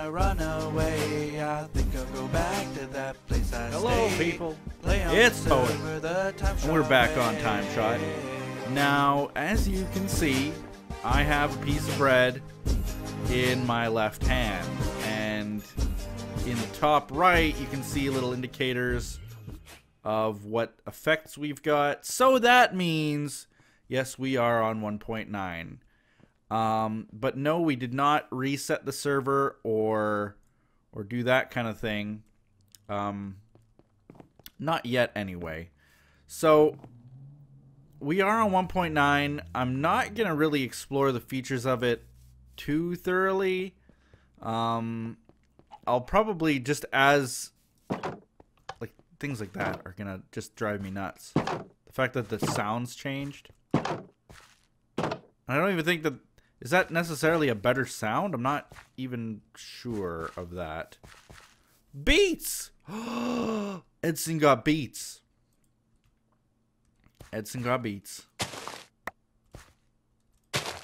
wanna run away. I think I'll go back to that place I Hello, stayed. people. Play on It's the Poet. server, the TimeShot And we're back on way. TimeShot. Now, as you can see, I have a piece of bread in my left hand. And in the top right, you can see little indicators of what effects we've got. So that means, yes, we are on 1.9. But no, we did not reset the server or do that kind of thing. Not yet, anyway. So we are on 1.9. I'm not gonna really explore the features of it too thoroughly. I'll probably just things like that are gonna just drive me nuts. The fact that the sounds changed. I don't even think that is that necessarily a better sound. I'm not even sure of that. Beats. Edson got beats. Edson got beats.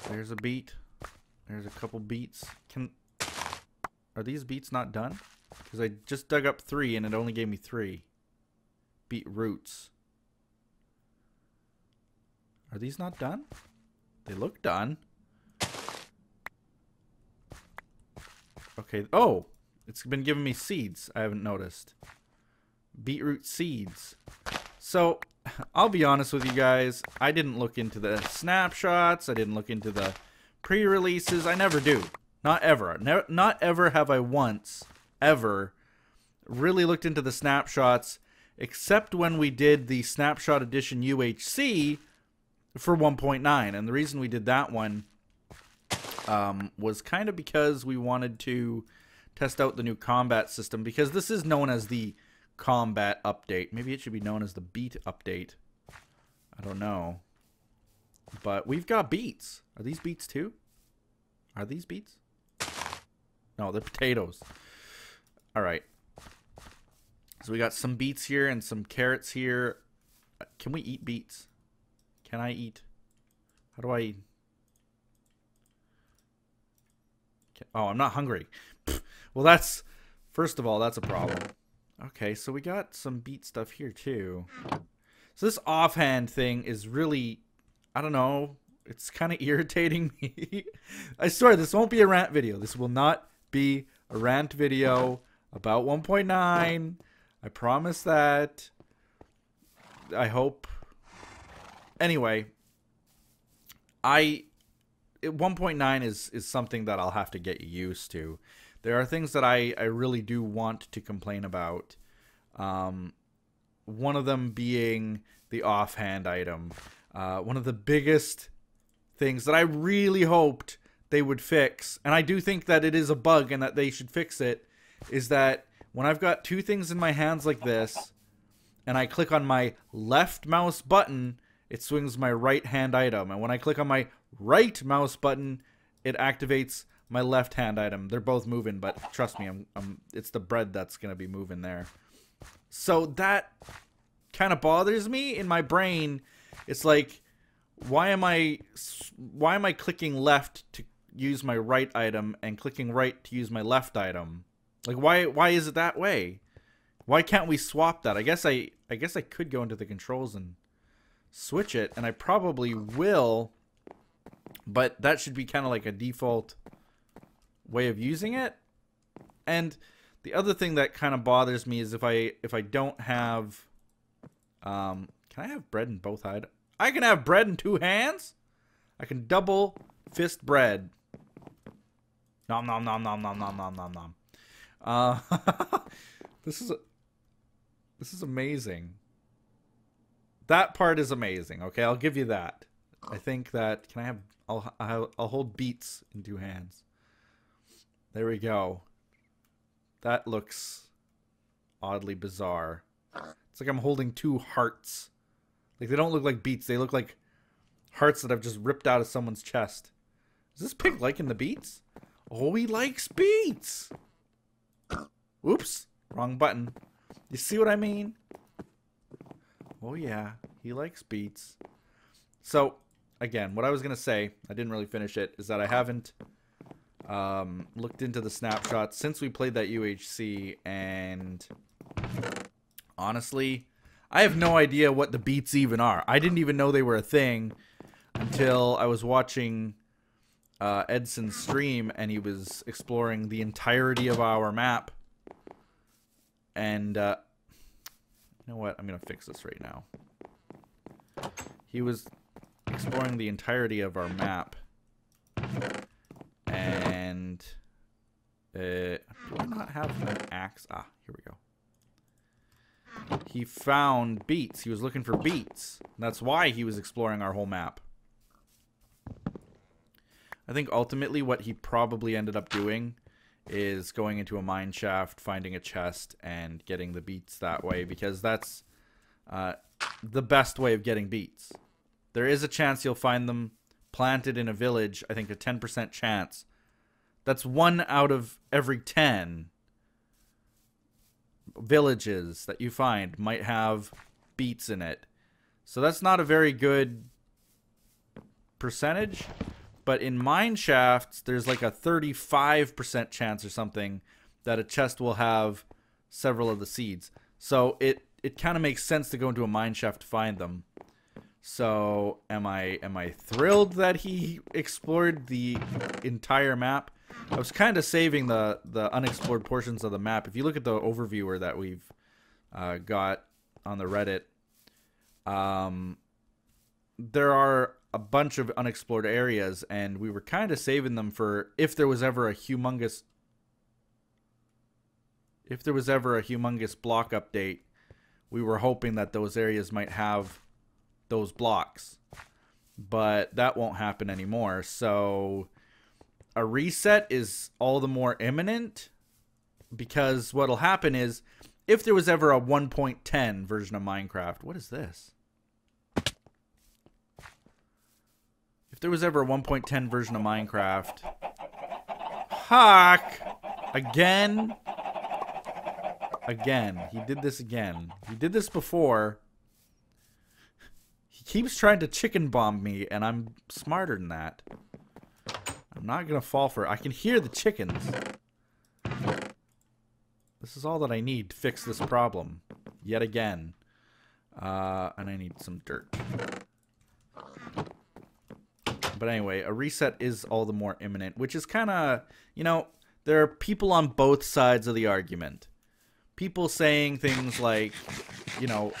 There's a beat. There's a couple beats. Are these beats not done? Because I just dug up 3 and it only gave me 3. Beat roots. Are these not done? They look done. Okay. Oh, it's been giving me seeds. I haven't noticed. Beetroot seeds. So, I'll be honest with you guys. I didn't look into the snapshots. I didn't look into the pre-releases. I never do. Not ever. Not ever have I once, ever, really looked into the snapshots, except when we did the Snapshot Edition UHC for 1.9. And the reason we did that one was kind of because we wanted to test out the new combat system, because this is known as the combat update. Maybe it should be known as the beat update. I don't know. But we've got beets. Are these beets too? Are these beets? No, they're potatoes. All right. So we got some beets here and some carrots here. Can we eat beets? Can I eat? How do I... Oh, I'm not hungry. Well, that's... First of all, that's a problem. Okay, so we got some beet stuff here too. So this offhand thing is really... I don't know. It's kind of irritating me. I swear, this won't be a rant video. This will not be a rant video about 1.9. I promise that. I hope. Anyway, 1.9 is something that I'll have to get used to. There are things that I really do want to complain about. One of them being the offhand item. One of the biggest things that I really hoped they would fix, and I do think that it is a bug and that they should fix it, is that when I've got 2 things in my hands like this, and I click on my left mouse button, it swings my right hand item. And when I click on my right mouse button, it activates my left hand item. They're both moving, but trust me, it's the bread that's going to be moving there. So that kind of bothers me in my brain. It's like, why am I clicking left to use my right item and clicking right to use my left item? Like, why is it that way? Why can't we swap that? I guess I could go into the controls and switch it, and I probably will, but that should be kind of like a default way of using it. And the other thing that kind of bothers me is if I don't have can I have bread in both hands? I can have bread in 2 hands? I can double fist bread. Nom nom nom nom nom nom nom nom nom. This is amazing. That part is amazing. Okay, I'll give you that. I think that I'll hold beets in 2 hands. There we go. That looks oddly bizarre. It's like I'm holding 2 hearts. Like, they don't look like beets. They look like hearts that I've just ripped out of someone's chest. Is this pig liking the beets? Oh, he likes beets. Oops. Wrong button. You see what I mean? Oh, yeah. He likes beets. So, again, what I was going to say, I didn't really finish it, is that I haven't looked into the snapshots since we played that UHC, and honestly, I have no idea what the beats even are. I didn't even know they were a thing until I was watching Edson's stream, and he was exploring the entirety of our map. And you know what? I'm gonna fix this right now. He was exploring the entirety of our map, and do I not have an axe? Ah, here we go. He found beats. He was looking for beats. That's why he was exploring our whole map. I think ultimately what he probably ended up doing is going into a mine shaft, finding a chest, and getting the beats that way, because that's the best way of getting beats. There is a chance you'll find them planted in a village. I think a 10% chance. That's 1 out of every 10 villages that you find might have beats in it. So that's not a very good percentage. But in mine shafts, there's like a 35% chance or something that a chest will have several of the seeds. So it kind of makes sense to go into a mine shaft to find them. So am I thrilled that he explored the entire map? I was kind of saving the unexplored portions of the map. If you look at the overviewer that we've got on the Reddit, there are a bunch of unexplored areas, and we were kind of saving them for if there was ever a humongous block update. We were hoping that those areas might have those blocks, but that won't happen anymore. So a reset is all the more imminent, because what'll happen is if there was ever a 1.10 version of Minecraft, what is this? If there was ever a 1.10 version of Minecraft, Hawk, again, he did this again. He did this before. He keeps trying to chicken bomb me, and I'm smarter than that. I'm not gonna fall for it. I can hear the chickens. This is all that I need to fix this problem, yet again. And I need some dirt. But anyway, a reset is all the more imminent, which is kind of, you know, there are people on both sides of the argument. People saying things like, you know,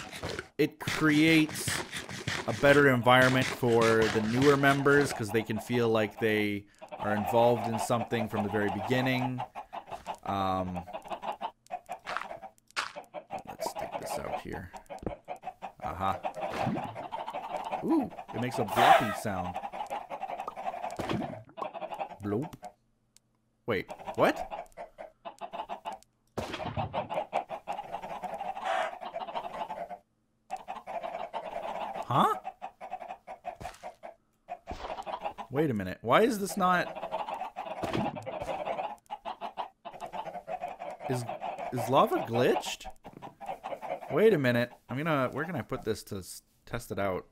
it creates a better environment for the newer members because they can feel like they are involved in something from the very beginning. Let's take this out here. Aha. Ooh, it makes a bloppy sound. Bloop. Wait, what? Huh? Wait a minute. Why is this not... Is lava glitched? Wait a minute. I'm gonna... Where can I put this to test it out?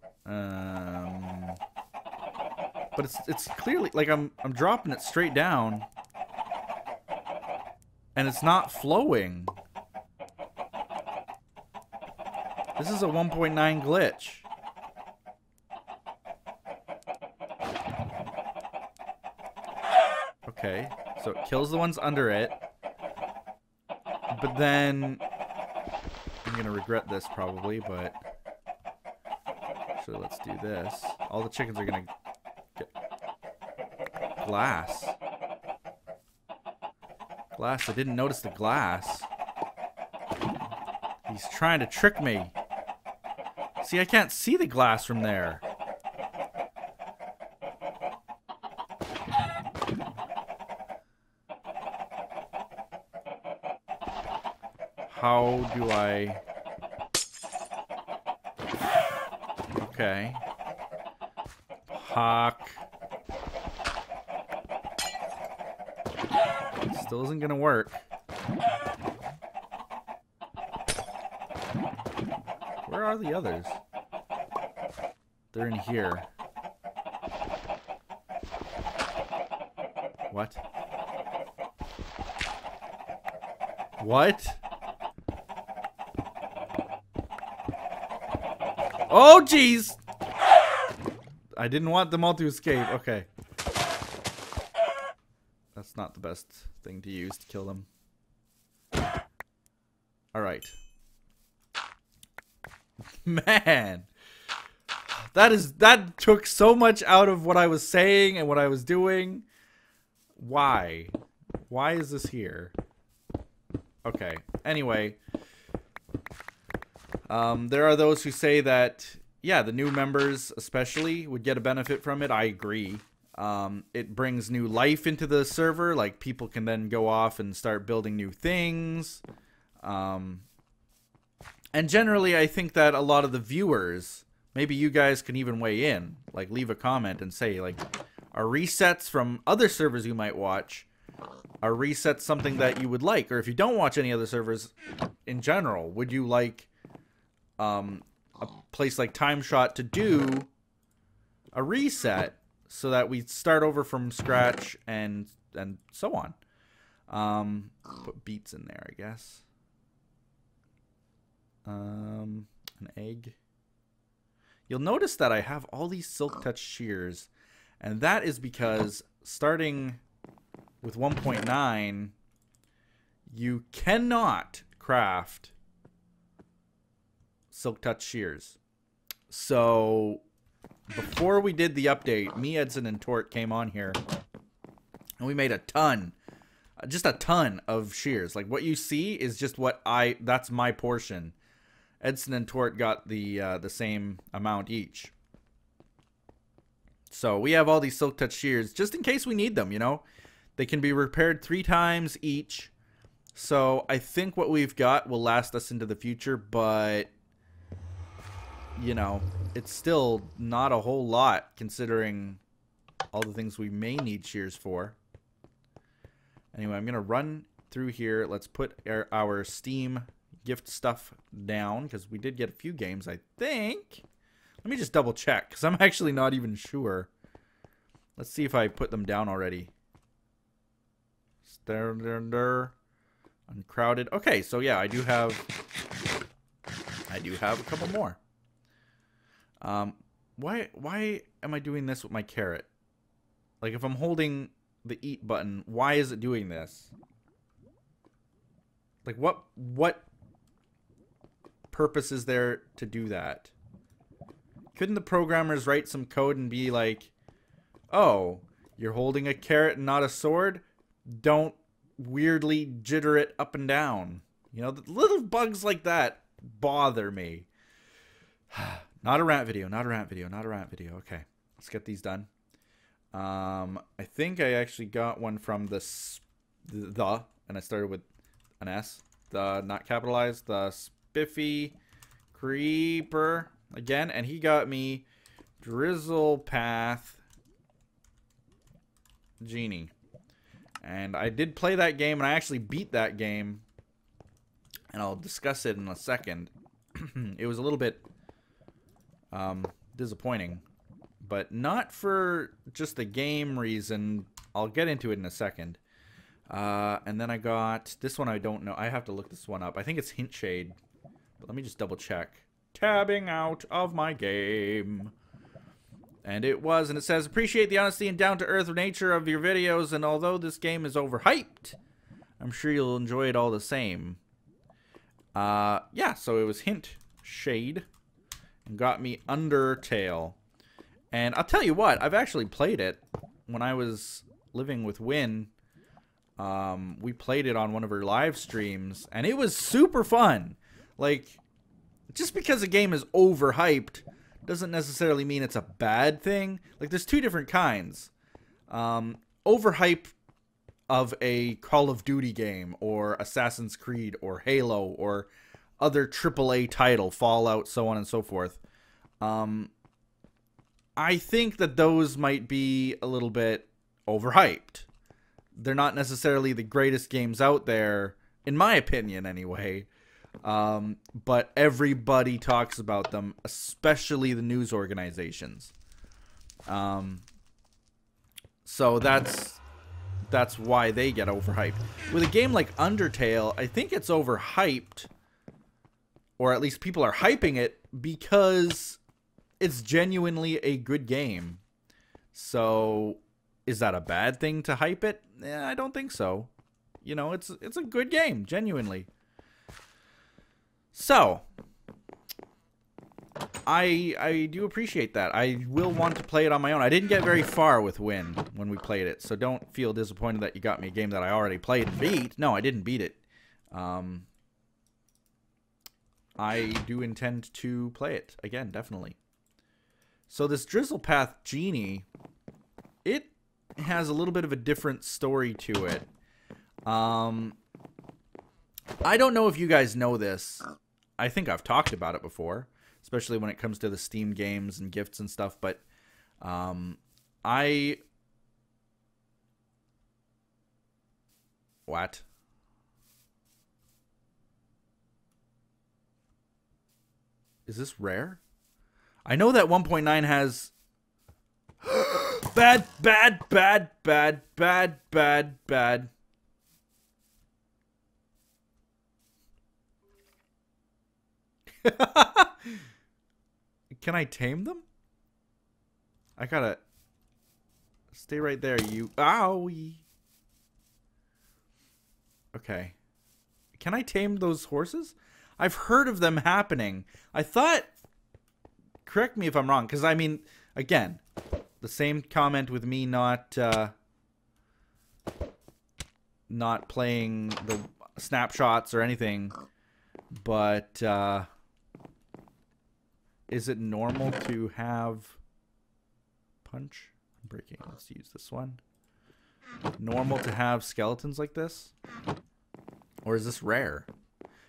But it's clearly... Like, I'm dropping it straight down. And it's not flowing. This is a 1.9 glitch. Okay, so it kills the ones under it. But then... I'm gonna regret this probably, but... Actually, let's do this. All the chickens are gonna get... Glass. Glass, I didn't notice the glass. He's trying to trick me. See, I can't see the glass from there. How do I... Okay. Hawk. Still isn't gonna work. Where are the others? They're in here. What? What? Oh, jeez! I didn't want them all to escape. Okay. That's not the best thing to use to kill them. Alright. Man. That took so much out of what I was saying and what I was doing. Why? Why is this here? Okay. Anyway. There are those who say that, yeah, the new members especially would get a benefit from it. I agree. It brings new life into the server. Like, people can then go off and start building new things. And generally, I think that a lot of the viewers, maybe you guys can even weigh in. Like, leave a comment and say, like, are resets from other servers you might watch, are resets something that you would like? Or if you don't watch any other servers in general, would you like a place like TimeShot to do a reset so that we start over from scratch and so on? Put beets in there, I guess. An egg. You'll notice that I have all these silk touch shears, and that is because starting with 1.9, you cannot craft silk touch shears. So before we did the update, me, Edson, and Tort came on here, and we made a ton, just a ton of shears. Like, what you see is just what that's my portion. Edson and Tort got the same amount each. So we have all these silk touch shears just in case we need them, you know. They can be repaired 3 times each. So I think what we've got will last us into the future, but you know, it's still not a whole lot considering all the things we may need shears for. Anyway, I'm going to run through here. Let's put our Steam gift stuff down because we did get a few games, I think. Let me just double check because I'm actually not even sure. Let's see if I put them down already. Uncrowded. Okay, so yeah, I do have a couple more. Why am I doing this with my carrot? Like, if I'm holding the eat button, why is it doing this? Like, what purpose is there to do that? Couldn't the programmers write some code and be like, oh, you're holding a carrot and not a sword? Don't weirdly jitter it up and down. You know, the little bugs like that bother me. Not a rant video, not a rant video, not a rant video. Okay, let's get these done. I think I actually got one from the, and I started with an S. The, not capitalized, the Spiffy Creeper again, and he got me Drizzle Path Genie. And I did play that game, and I actually beat that game, and I'll discuss it in a second. It was a little bit disappointing, but not for just the game reason. I'll get into it in a second. And then I got this one. I don't know. I have to look this one up. I think it's Hint Shade, but let me just double check. Tabbing out of my game. And it was, and it says, appreciate the honesty and down-to-earth nature of your videos, and although this game is overhyped, I'm sure you'll enjoy it all the same. Yeah, so it was Hint Shade, and got me Undertale. And I'll tell you what, I've actually played it. When I was living with Wyn, we played it on one of her live streams, and it was super fun. Like, just because a game is overhyped doesn't necessarily mean it's a bad thing. Like, there's two different kinds. Overhype of a Call of Duty game, or Assassin's Creed, or Halo, or other AAA title, Fallout, so on and so forth. I think that those might be a little bit overhyped. They're not necessarily the greatest games out there, in my opinion anyway. But everybody talks about them, especially the news organizations. So that's that's why they get overhyped. With a game like Undertale, I think it's overhyped, or at least people are hyping it because it's genuinely a good game. So, is that a bad thing to hype it? I don't think so. You know, it's a good game, genuinely. So, I do appreciate that. I will want to play it on my own. I didn't get very far with Win when we played it, so don't feel disappointed that you got me a game that I already played and beat. No, I didn't beat it. I do intend to play it again, definitely. So this Drizzlepath Genie, it has a little bit of a different story to it. I don't know if you guys know this. I think I've talked about it before, especially when it comes to the Steam games and gifts and stuff, but What? Is this rare? I know that 1.9 has bad. Can I tame them? I gotta stay right there, you. Owie. Okay. Can I tame those horses? I've heard of them happening. I thought, correct me if I'm wrong, because I mean, again, the same comment with me not playing the snapshots or anything, but is it normal to have punch? I'm breaking. Let's use this one. Normal to have skeletons like this? Or is this rare?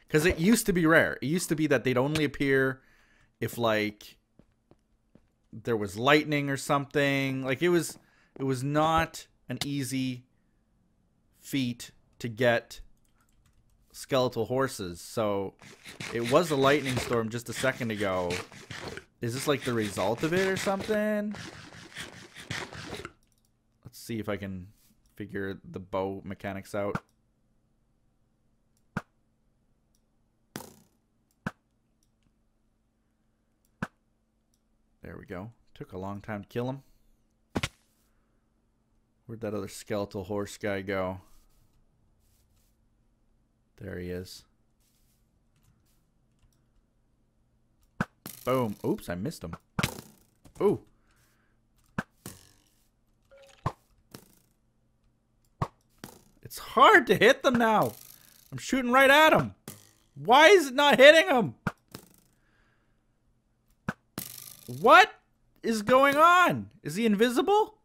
Because it used to be rare. It used to be that they'd only appear if, like, there was lightning or something. Like, it was not an easy feat to get skeletal horses. So it was a lightning storm just a second ago. Is this like the result of it or something? Let's see if I can figure the bow mechanics out. There we go. Took a long time to kill him. Where'd that other skeletal horse guy go? There he is. Boom. Oops, I missed him. Ooh. It's hard to hit them now. I'm shooting right at him. Why is it not hitting him? What is going on? Is he invisible?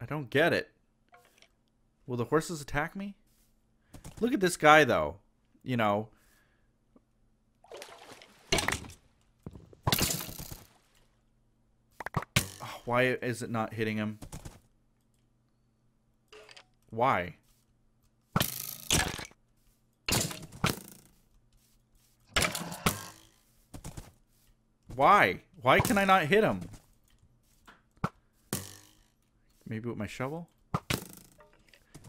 I don't get it. Will the horses attack me? Look at this guy, though. You know. Oh, why is it not hitting him? Why? Why? Why can I not hit him? Maybe with my shovel?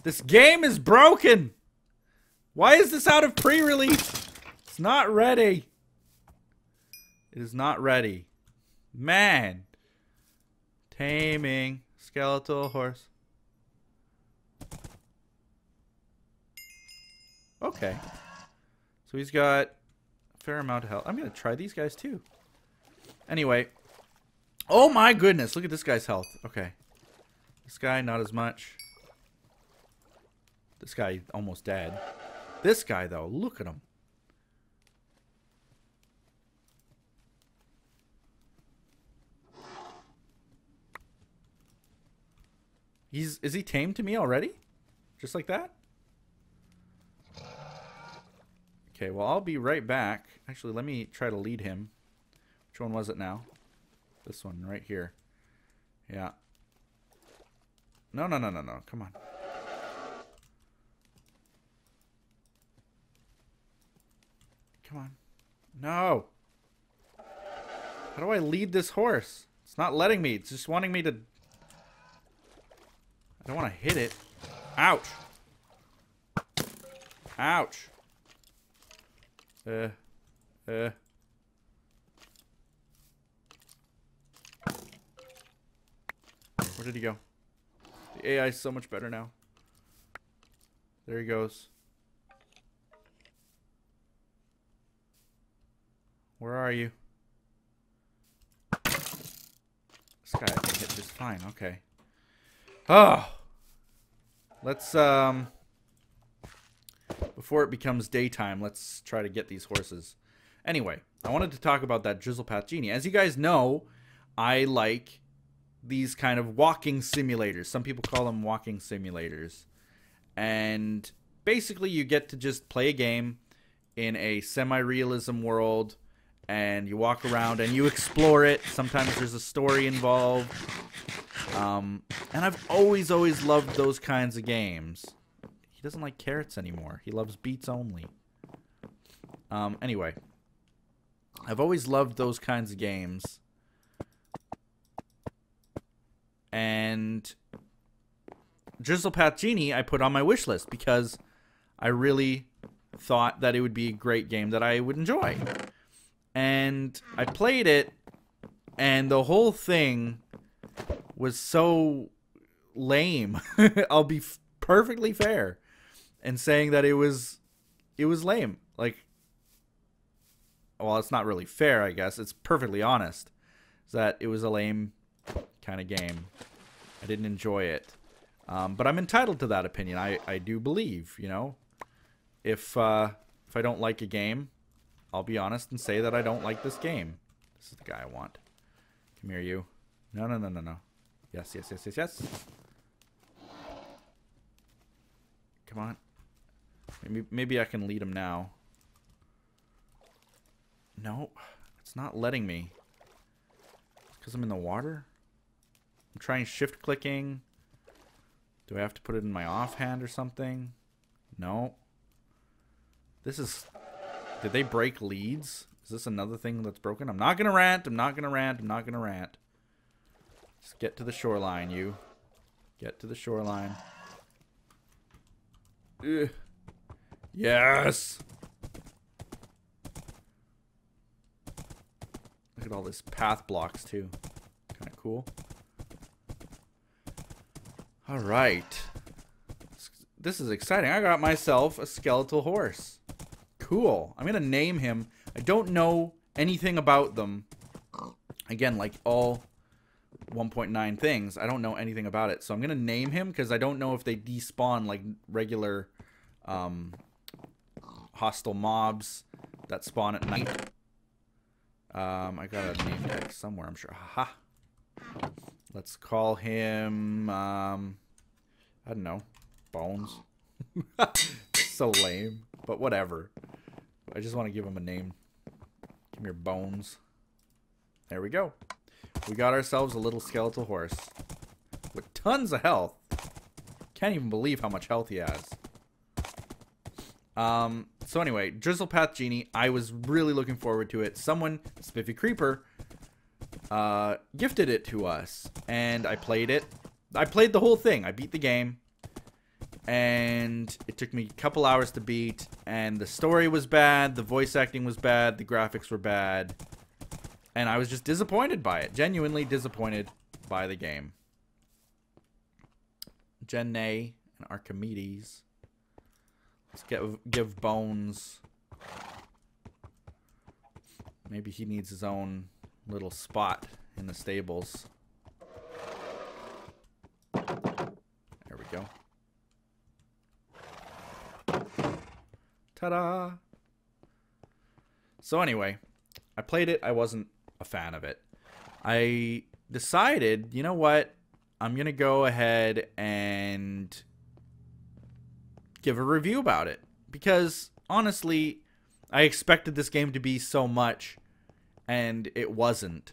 This game is broken! Why is this out of pre-release? It's not ready. It is not ready. Man. Taming. Skeletal horse. Okay. So he's got a fair amount of health. I'm going to try these guys too. Anyway. Oh my goodness. Look at this guy's health. Okay. This guy, not as much. This guy almost dead. This guy, though, look at him. Is he tamed to me already? Just like that? Okay, well, I'll be right back. Actually, let me try to lead him. Which one was it now? This one, right here. Yeah. No. Come on. Come on. No. How do I lead this horse? It's not letting me. It's just wanting me to... I don't want to hit it. Ouch. Ouch. Where did he go? The AI is so much better now. There he goes. Where are you? This guy I can hit just fine. Okay. Oh! Let's, before it becomes daytime, let's try to get these horses. Anyway, I wanted to talk about that Drizzlepath Genie. As you guys know, I like these kind of walking simulators. Some people call them walking simulators. And basically you get to just play a game in a semi-realism world, and you walk around and you explore it. Sometimes there's a story involved. And I've always loved those kinds of games. He doesn't like carrots anymore. He loves beets only. Anyway. I've always loved those kinds of games. And Drizzlepath Genie I put on my wish list because I really thought that it would be a great game that I would enjoy. And I played it, and the whole thing was so lame. I'll be perfectly fair in saying that it was lame. Like, well, it's not really fair, I guess. It's perfectly honest. Is that it was a lame kind of game. I didn't enjoy it. But I'm entitled to that opinion. I do believe, you know, if I don't like a game, I'll be honest and say that I don't like this game. This is the guy I want. Come here, you. No. Yes. Come on. Maybe I can lead him now. No, it's not letting me. Because I'm in the water? I'm trying shift clicking. Do I have to put it in my offhand or something? No. This is... Did they break leads? Is this another thing that's broken? I'm not gonna rant. Just get to the shoreline, you. Get to the shoreline. Ugh. Yes! Look at all this path blocks, too. Kind of cool. Alright. This is exciting. I got myself a skeletal horse. Cool. I'm going to name him. I don't know anything about them. Again, like all 1.9 things, I don't know anything about it. So I'm going to name him because I don't know if they despawn like regular hostile mobs that spawn at night. I got a name tag somewhere, I'm sure. Haha. Let's call him, I don't know, Bones. So lame, but whatever. I just want to give him a name. Come here, Bones. There we go. We got ourselves a little skeletal horse with tons of health. Can't even believe how much health he has. So anyway, Drizzlepath Genie, I was really looking forward to it. Someone, Spiffy Creeper, gifted it to us, and I played it. I played the whole thing. I beat the game, and it took me a couple hours to beat, and the story was bad, the voice acting was bad, the graphics were bad, and I was just disappointed by it. Genuinely disappointed by the game. Jenne and Archimedes. Let's give Bones... Maybe he needs his own little spot in the stables. There we go. Ta-da! So anyway, I played it. I wasn't a fan of it. I decided, you know what? I'm going to go ahead and give a review about it. Because, honestly, I expected this game to be so much, and it wasn't.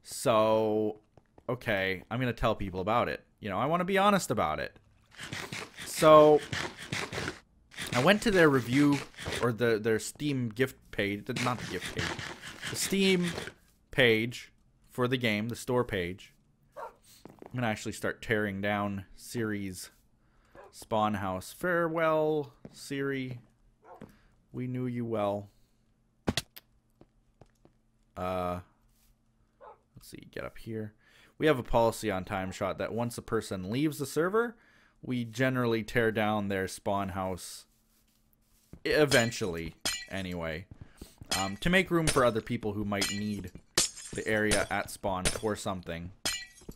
So, okay, I'm going to tell people about it. You know, I want to be honest about it. So, I went to their review, or their Steam gift page, not the gift page, the Steam page for the game, the store page. I'm going to actually start tearing down Siri's spawn house. Farewell, Siri. We knew you well. Let's see, get up here. We have a policy on TimeShot that once a person leaves the server, we generally tear down their spawn house eventually, anyway, to make room for other people who might need the area at spawn for something.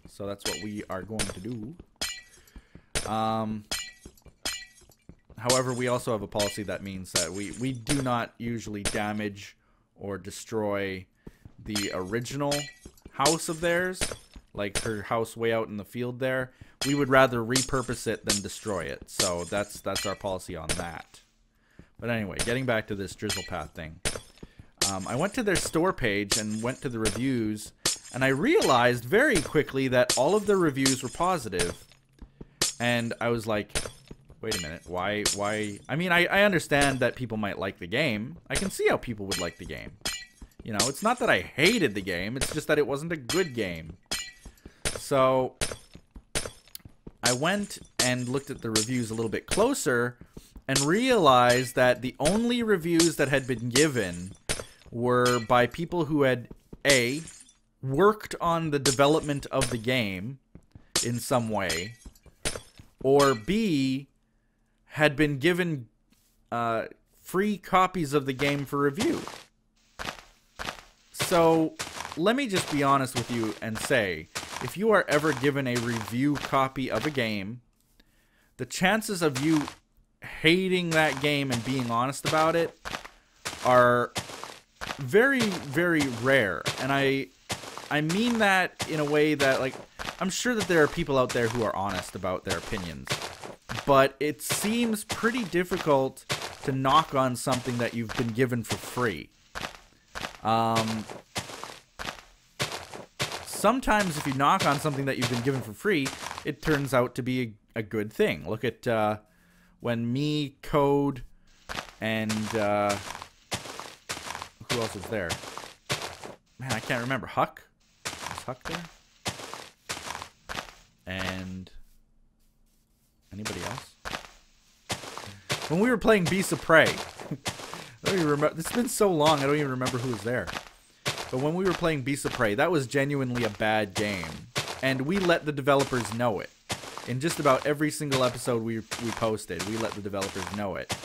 So that's what we are going to do. However, we also have a policy that means that we do not usually damage or destroy the original house of theirs, like her house way out in the field there. We would rather repurpose it than destroy it. So that's our policy on that. But anyway, getting back to this Drizzlepath thing. I went to their store page and went to the reviews, and I realized very quickly that all of their reviews were positive. And I was like, wait a minute, why? I mean, I understand that people might like the game. I can see how people would like the game. You know, it's not that I hated the game, it's just that it wasn't a good game. So I went and looked at the reviews a little bit closer and realized that the only reviews that had been given were by people who had A, worked on the development of the game in some way, or B, had been given free copies of the game for review. So let me just be honest with you and say, if you are ever given a review copy of a game, the chances of you hating that game and being honest about it are very, very rare. And I mean that in a way that, like, I'm sure that there are people out there who are honest about their opinions, but it seems pretty difficult to knock on something that you've been given for free. Sometimes if you knock on something that you've been given for free, it turns out to be a good thing. Look at when me, Code, and who else was there? Man, I can't remember. Huck? Was Huck there? And anybody else? When we were playing Beasts of Prey, I don't even remember. It's been so long, I don't even remember who was there. But when we were playing Beasts of Prey, that was genuinely a bad game. And we let the developers know it. In just about every single episode we posted, we let the developers know it.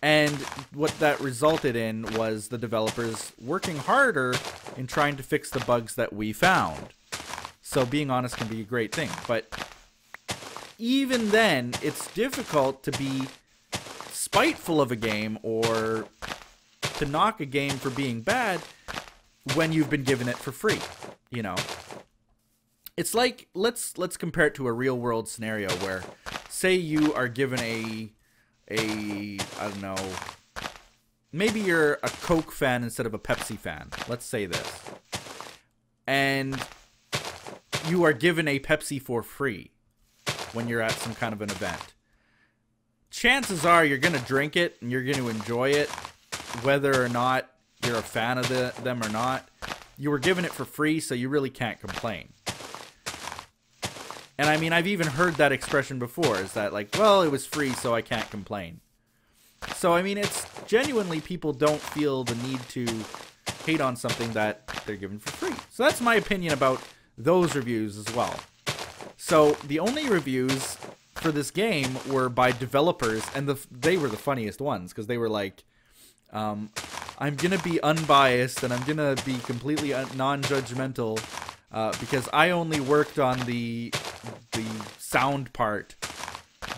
And what that resulted in was the developers working harder in trying to fix the bugs that we found. So being honest can be a great thing. But even then, it's difficult to be spiteful of a game or to knock a game for being bad when you've been given it for free, you know. It's like, let's compare it to a real world scenario where, say you are given a I don't know, maybe you're a Coke fan instead of a Pepsi fan. Let's say this. And you are given a Pepsi for free when you're at some kind of an event. Chances are you're going to drink it and you're going to enjoy it, whether or not you're a fan of them or not. You were given it for free, so you really can't complain. And I mean, I've even heard that expression before, is that like, well, it was free, so I can't complain. So, I mean, it's genuinely people don't feel the need to hate on something that they're given for free. So that's my opinion about those reviews as well. So the only reviews for this game were by developers, and they were the funniest ones, because they were like, I'm going to be unbiased, and I'm going to be completely non-judgmental, because I only worked on the sound part,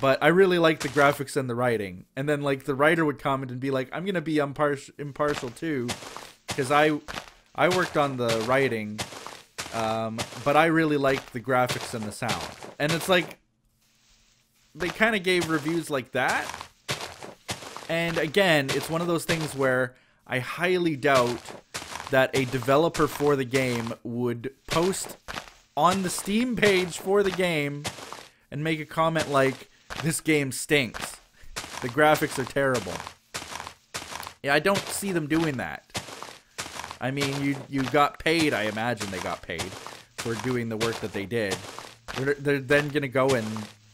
but I really like the graphics and the writing. And then, like, the writer would comment and be like, I'm going to be impartial too, because I worked on the writing, but I really liked the graphics and the sound. And it's like, they kind of gave reviews like that. And again, it's one of those things where I highly doubt that a developer for the game would post on the Steam page for the game and make a comment like, this game stinks. The graphics are terrible. Yeah, I don't see them doing that. I mean, you got paid. I imagine they got paid for doing the work that they did. They're then gonna go and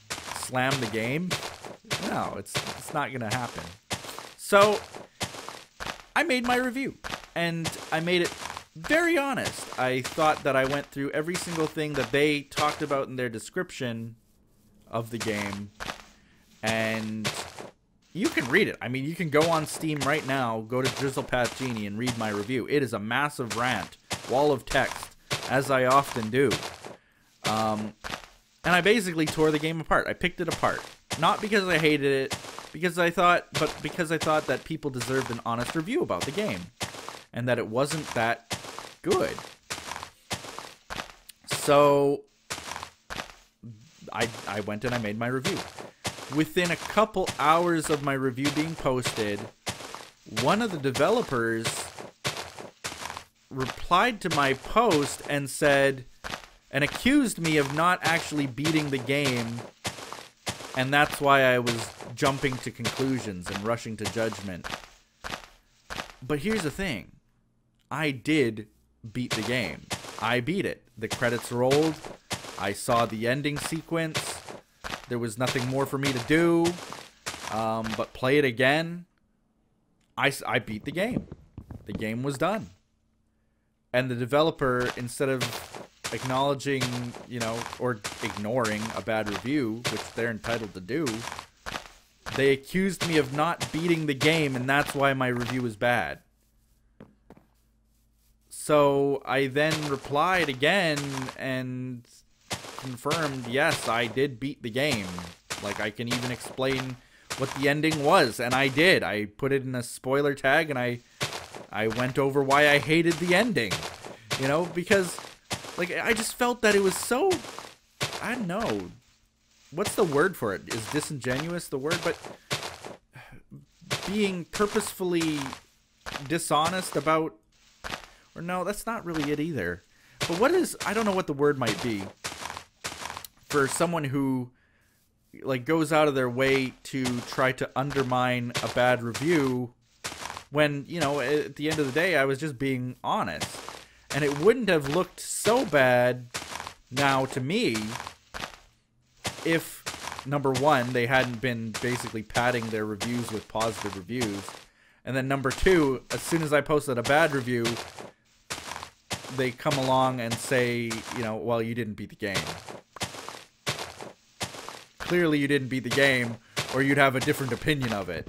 slam the game? No, it's not gonna happen. So I made my review, and I made it very honest. I thought that I went through every single thing that they talked about in their description of the game, and you can read it. I mean, you can go on Steam right now, go to Drizzlepath Genie and read my review. It is a massive rant, wall of text, as I often do. And I basically tore the game apart. I picked it apart. Not because I hated it, because I thought that people deserved an honest review about the game, and that it wasn't that good. So I went and I made my review. Within a couple hours of my review being posted, one of the developers replied to my post and accused me of not actually beating the game, and that's why I was jumping to conclusions and rushing to judgment. But here's the thing. I did beat the game. I beat it. The credits rolled. I saw the ending sequence. There was nothing more for me to do but play it again. I beat the game. The game was done. And the developer, instead of acknowledging, or ignoring a bad review, which they're entitled to do, they accused me of not beating the game, and that's why my review was bad. So I then replied again and confirmed, yes, I did beat the game. Like, I can even explain what the ending was, and I did. I put it in a spoiler tag, and I went over why I hated the ending. Because, like, I just felt that it was so, I don't know, what's the word for it? Is disingenuous the word? But being purposefully dishonest about, or no, that's not really it either. But what is, I don't know what the word might be for someone who, like, goes out of their way to try to undermine a bad review when, at the end of the day, I was just being honest. And it wouldn't have looked so bad now to me if, number one, they hadn't been basically padding their reviews with positive reviews. And then number two, as soon as I posted a bad review, they come along and say, well, you didn't beat the game. Clearly you didn't beat the game, or you'd have a different opinion of it.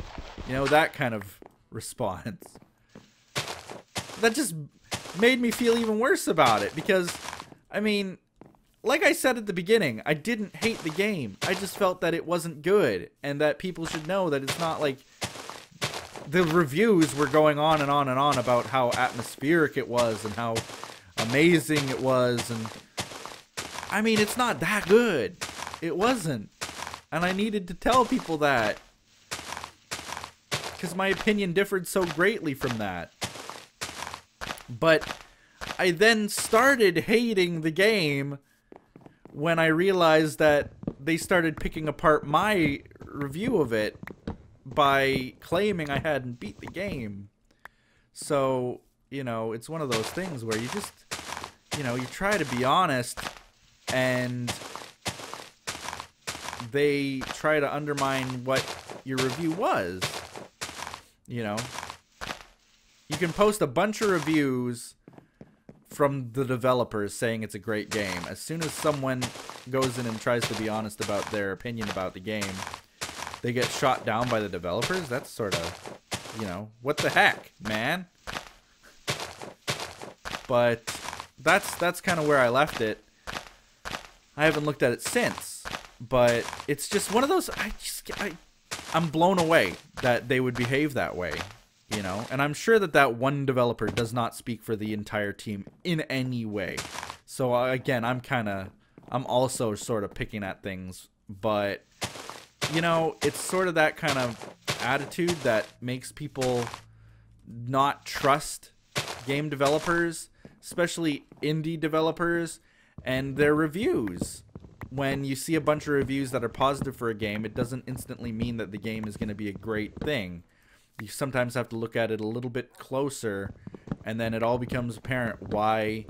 That kind of response. That just made me feel even worse about it, because, I mean, like I said at the beginning, I didn't hate the game. I just felt that it wasn't good, and that people should know that it's not like the reviews were going on and on and on about how atmospheric it was and how amazing it was, and I mean, it's not that good. It wasn't. And I needed to tell people that, because my opinion differed so greatly from that. But I then started hating the game when I realized that they started picking apart my review of it by claiming I hadn't beat the game. So, it's one of those things where you just, you try to be honest, and they try to undermine what your review was. You can post a bunch of reviews from the developers saying it's a great game. As soon as someone goes in and tries to be honest about their opinion about the game, they get shot down by the developers. That's sort of, what the heck, man? But that's kind of where I left it. I haven't looked at it since. But it's just one of those, I'm blown away that they would behave that way, and I'm sure that one developer does not speak for the entire team in any way. So again, I'm also sort of picking at things, but it's sort of that kind of attitude that makes people not trust game developers, especially indie developers, and their reviews. When you see a bunch of reviews that are positive for a game, it doesn't instantly mean that the game is going to be a great thing. You sometimes have to look at it a little bit closer and then it all becomes apparent why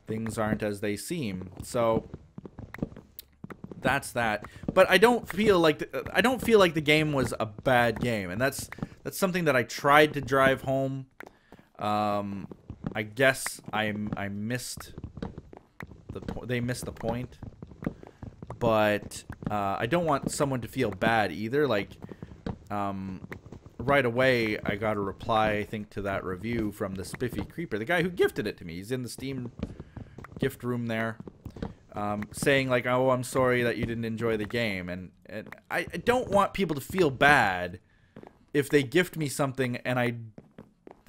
things aren't as they seem. So that's that. But I don't feel like the game was a bad game, and that's something that I tried to drive home. I guess I missed they missed the point, but I don't want someone to feel bad either. Like, right away I got a reply, I think, to that review from the Spiffy Creeper, the guy who gifted it to me. He's in the Steam gift room there, saying like, "Oh, I'm sorry that you didn't enjoy the game," and I don't want people to feel bad if they gift me something and I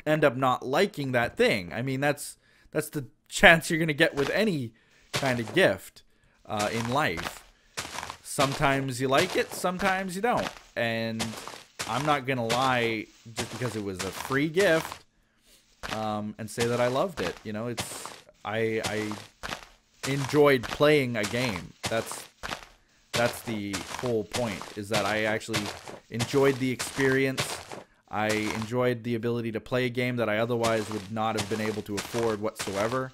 end up not liking that thing. I mean, that's the chance you're gonna get with any kind of gift in life. Sometimes you like it, sometimes you don't, and I'm not gonna lie just because it was a free gift and say that I loved it. You know, I enjoyed playing a game. That's the whole point, is that I actually enjoyed the experience. I enjoyed the ability to play a game that I otherwise would not have been able to afford whatsoever.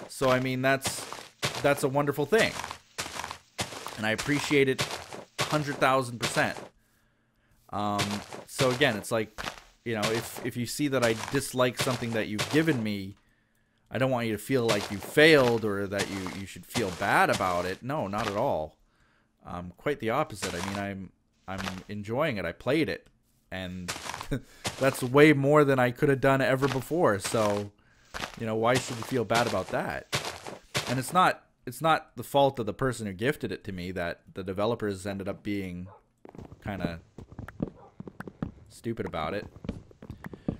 So, I mean, that's a wonderful thing. And I appreciate it 100,000%. So, again, it's like, you know, if you see that I dislike something that you've given me, I don't want you to feel like you failed or that you should feel bad about it. No, not at all. Quite the opposite. I mean, I'm enjoying it. I played it, and that's way more than I could have done ever before. So, you know, why should you feel bad about that? And it's not the fault of the person who gifted it to me that the developers ended up being kind of stupid about it.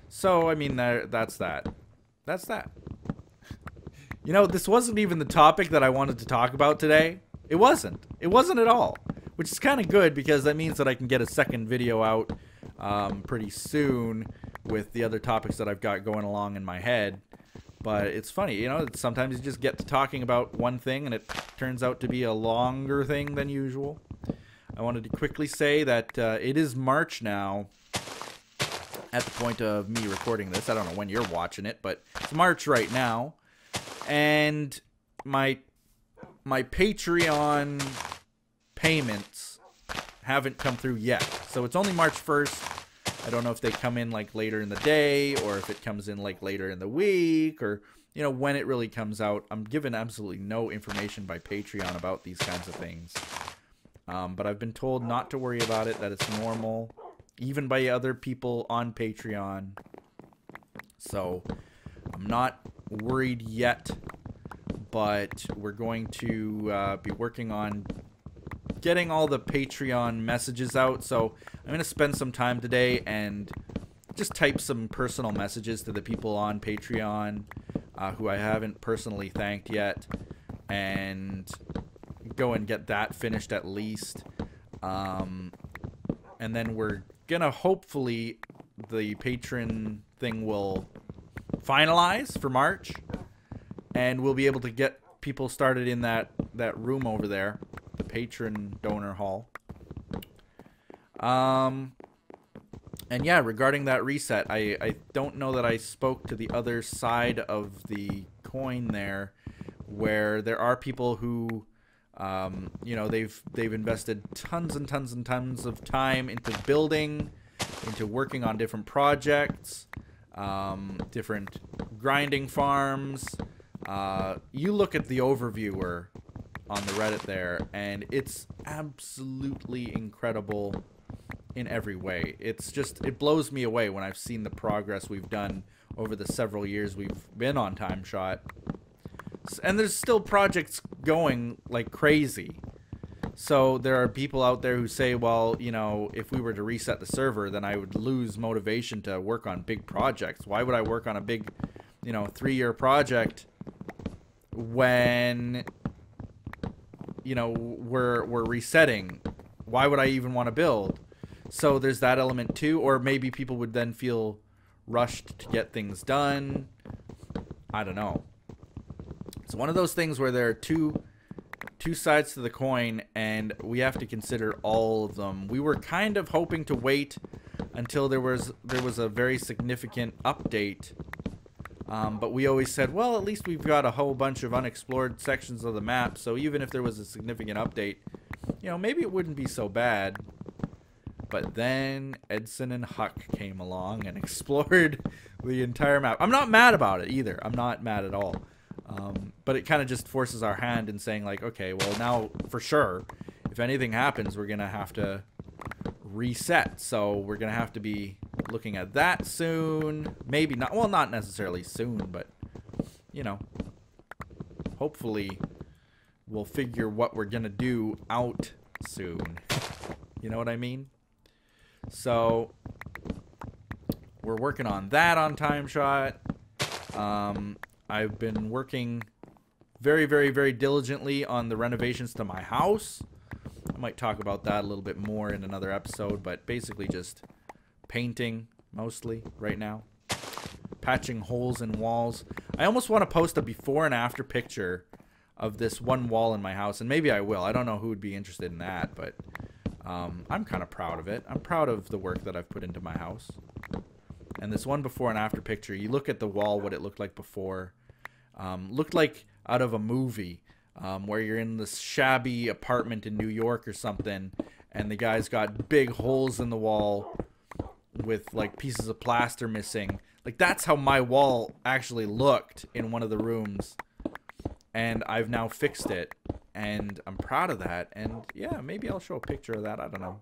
So, I mean, that's that. That's that. You know, this wasn't even the topic that I wanted to talk about today. It wasn't. It wasn't at all. Which is kind of good, because that means that I can get a second video out pretty soon with the other topics that I've got going along in my head. But it's funny, you know, sometimes you just get to talking about one thing and it turns out to be a longer thing than usual. I wanted to quickly say that it is March now at the point of me recording this. I don't know when you're watching it, but it's March right now. And my Patreon payments haven't come through yet. So it's only March 1st. I don't know if they come in like later in the day, or if it comes in like later in the week, or, you know, when it really comes out. I'm given absolutely no information by Patreon about these kinds of things. But I've been told not to worry about it, that it's normal, even by other people on Patreon. So I'm not worried yet, but we're going to be working on getting all the Patreon messages out. So I'm going to spend some time today and just type some personal messages to the people on Patreon who I haven't personally thanked yet, and go and get that finished at least. And then we're going to, hopefully, the patron thing will finalize for March, and we'll be able to get people started in that room over there, the patron donor hall. And yeah, regarding that reset, I don't know that I spoke to the other side of the coin there, where there are people who, you know, they've invested tons and tons and tons of time into building, into working on different projects, different grinding farms. You look at the overviewer on the Reddit there, and it's absolutely incredible in every way. It's just, it blows me away when I've seen the progress we've done over the several years we've been on TimeShot. And there's still projects going like crazy. So there are people out there who say, well, you know, if we were to reset the server, then I would lose motivation to work on big projects. Why would I work on a big, you know, 3-year project when, you know, we're resetting? Why would I even want to build? So there's that element too. Or maybe people would then feel rushed to get things done. I don't know. It's one of those things where there are two sides to the coin, and we have to consider all of them. We were kind of hoping to wait until there was a very significant update But we always said, well, at least we've got a whole bunch of unexplored sections of the map, so even if there was a significant update, you know, maybe it wouldn't be so bad. But then Edson and Huck came along and explored the entire map. I'm not mad about it either. I'm not mad at all. But it kind of just forces our hand in saying, like, okay, well, now for sure, if anything happens, we're going to have to reset. So we're going to have to be looking at that soon. Maybe not. Well, not necessarily soon, but, you know, hopefully we'll figure what we're going to do out soon. You know what I mean? So we're working on that on TimeShot. I've been working very, very, very diligently on the renovations to my house. I might talk about that a little bit more in another episode, but basically just painting mostly right now. Patching holes in walls. I almost want to post a before and after picture of this one wall in my house, and maybe I will. I don't know who would be interested in that, but I'm kind of proud of it. I'm proud of the work that I've put into my house. And this one before and after picture, you look at the wall, what it looked like before. Looked like out of a movie where you're in this shabby apartment in New York or something, and the guy's got big holes in the wall with like pieces of plaster missing. Like, that's how my wall actually looked in one of the rooms. And I've now fixed it. And I'm proud of that. And yeah, maybe I'll show a picture of that. I don't know.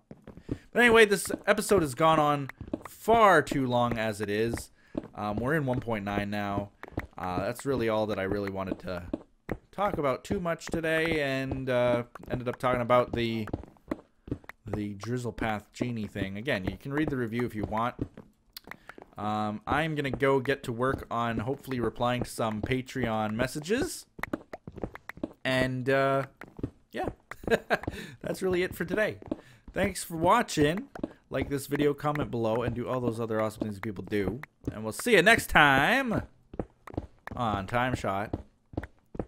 But anyway, this episode has gone on far too long as it is. We're in 1.9 now. That's really all that I really wanted to talk about too much today. And ended up talking about the Drizzlepath Genie thing. Again, you can read the review if you want. I'm going to go get to work on hopefully replying to some Patreon messages. And, yeah, that's really it for today. Thanks for watching. Like this video, comment below, and do all those other awesome things people do. And we'll see you next time on TimeShot.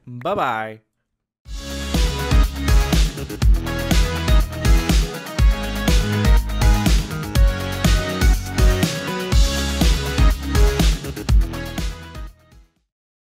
Bye-bye.